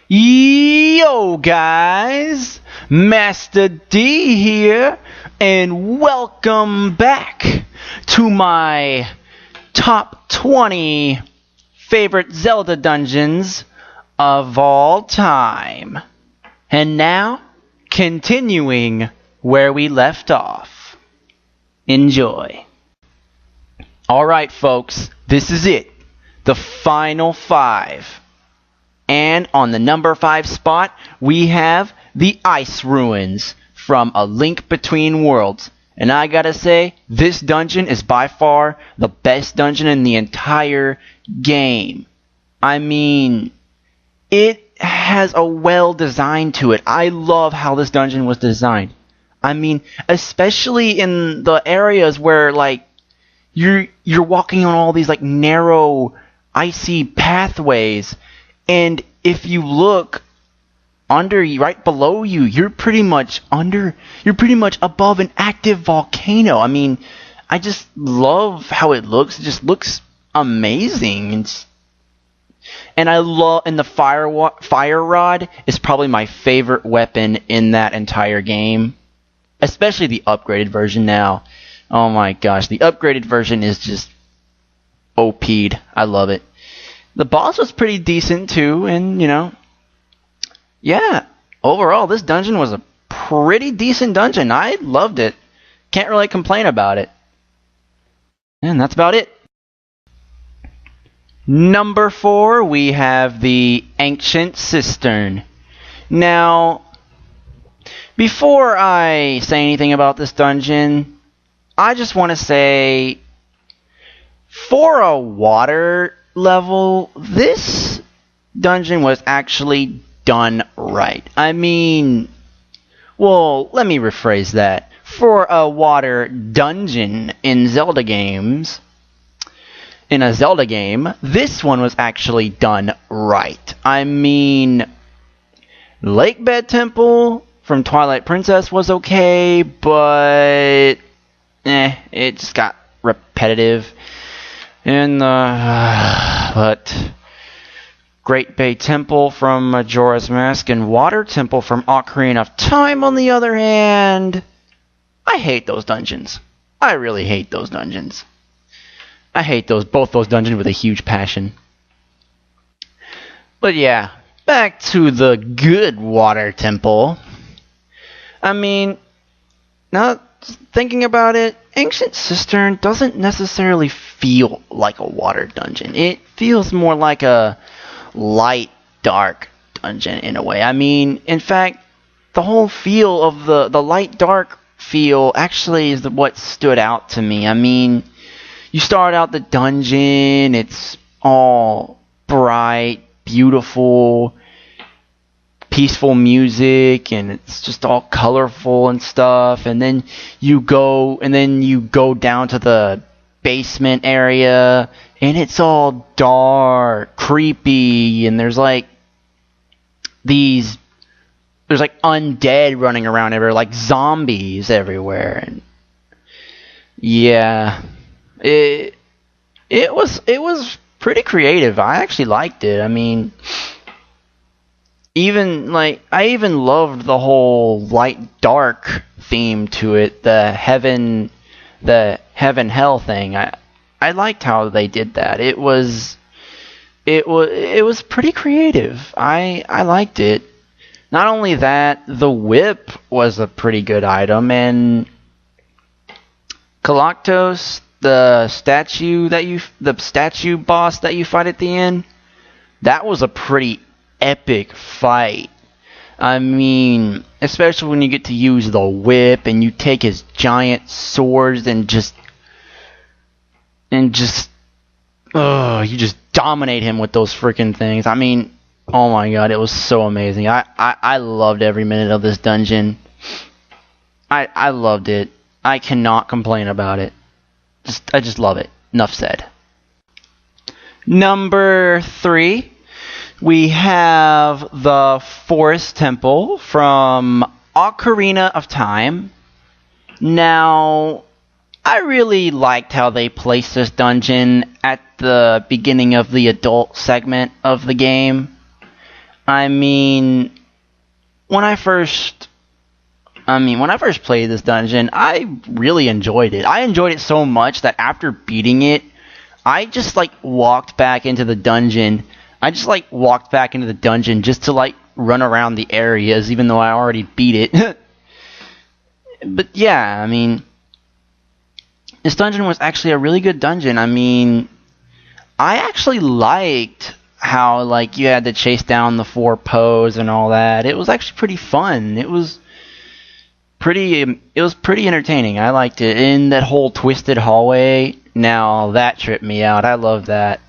Yo guys, Master D here, and welcome back to my top 20 favorite Zelda Dungeons of all time. And now, continuing where we left off. Enjoy. Alright folks, this is it, the final 5. And on the number 5 spot, we have the Ice Ruins from A Link Between Worlds. And I gotta say, this dungeon is by far the best dungeon in the entire game. I mean, it has a well design to it. I love how this dungeon was designed. I mean, especially in the areas where, like, you're walking on all these, like, narrow, icy pathways. And if you look under you, right below you, you're pretty much above an active volcano. I mean, I just love how it looks. It just looks amazing. And the fire rod is probably my favorite weapon in that entire game, especially the upgraded version now. Oh my gosh, the upgraded version is just OP'd. I love it. The boss was pretty decent too, and yeah, overall this dungeon was a pretty decent dungeon. I loved it. Can't really complain about it. And that's about it. Number 4, we have the Ancient Cistern. Now, before I say anything about this dungeon, I just want to say, for a water level, this dungeon was actually done right. I mean, well, let me rephrase that. For a water dungeon in a Zelda game, this one was actually done right. I mean, Lakebed Temple from Twilight Princess was okay, but it just got repetitive. But Great Bay Temple from Majora's Mask and Water Temple from Ocarina of Time, on the other hand, I hate those dungeons. I really hate those dungeons. I hate both those dungeons with a huge passion. But yeah, back to the good Water Temple. I mean, now thinking about it, Ancient Cistern doesn't necessarily feel like a water dungeon. It feels more like a light, dark dungeon in a way. I mean, in fact, the whole feel of the light, dark feel actually is what stood out to me. I mean, you start out the dungeon, it's all bright, beautiful, peaceful music, and it's just all colorful and stuff, and then you go down to the basement area, and it's all dark, creepy, and there's like undead running around everywhere, like zombies everywhere. And yeah, it was pretty creative. I actually liked it. I mean, I even loved the whole light dark theme to it, the heaven hell thing. I liked how they did that. It was pretty creative. I liked it. Not only that, the whip was a pretty good item, and Galactos, the statue boss that you fight at the end, that was a pretty epic fight. I mean, especially when you get to use the whip and you take his giant swords and you just dominate him with those freaking things. I mean, oh my god, it was so amazing. I loved every minute of this dungeon. I loved it. I cannot complain about it. I just love it. Enough said. Number 3, we have the Forest Temple from Ocarina of Time. Now, I really liked how they placed this dungeon at the beginning of the adult segment of the game. I mean, when I first played this dungeon, I really enjoyed it. I enjoyed it so much that after beating it, I just like walked back into the dungeon. Just to like run around the areas, even though I already beat it. But yeah, I mean, this dungeon was actually a really good dungeon. I mean, I actually liked how like you had to chase down the 4 Poes and all that. It was actually pretty fun. It was pretty entertaining. I liked it. In that whole twisted hallway, now that tripped me out. I love that.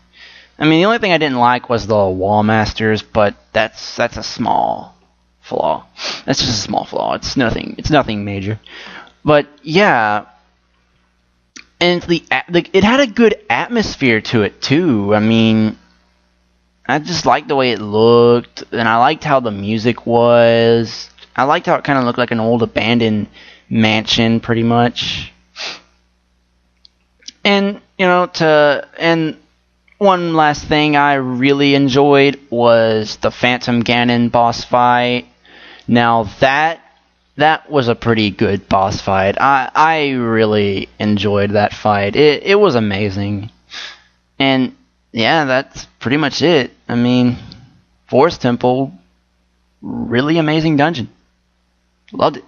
I mean, the only thing I didn't like was the wall masters, but that's a small flaw. That's just a small flaw. It's nothing major. But yeah, and it had a good atmosphere to it too. I mean, I just liked the way it looked, and I liked how the music was. I liked how it kind of looked like an old abandoned mansion, pretty much. And one last thing I really enjoyed was the Phantom Ganon boss fight. Now that was a pretty good boss fight. I really enjoyed that fight. It was amazing. And yeah, that's pretty much it. I mean, Forest Temple, really amazing dungeon. Loved it.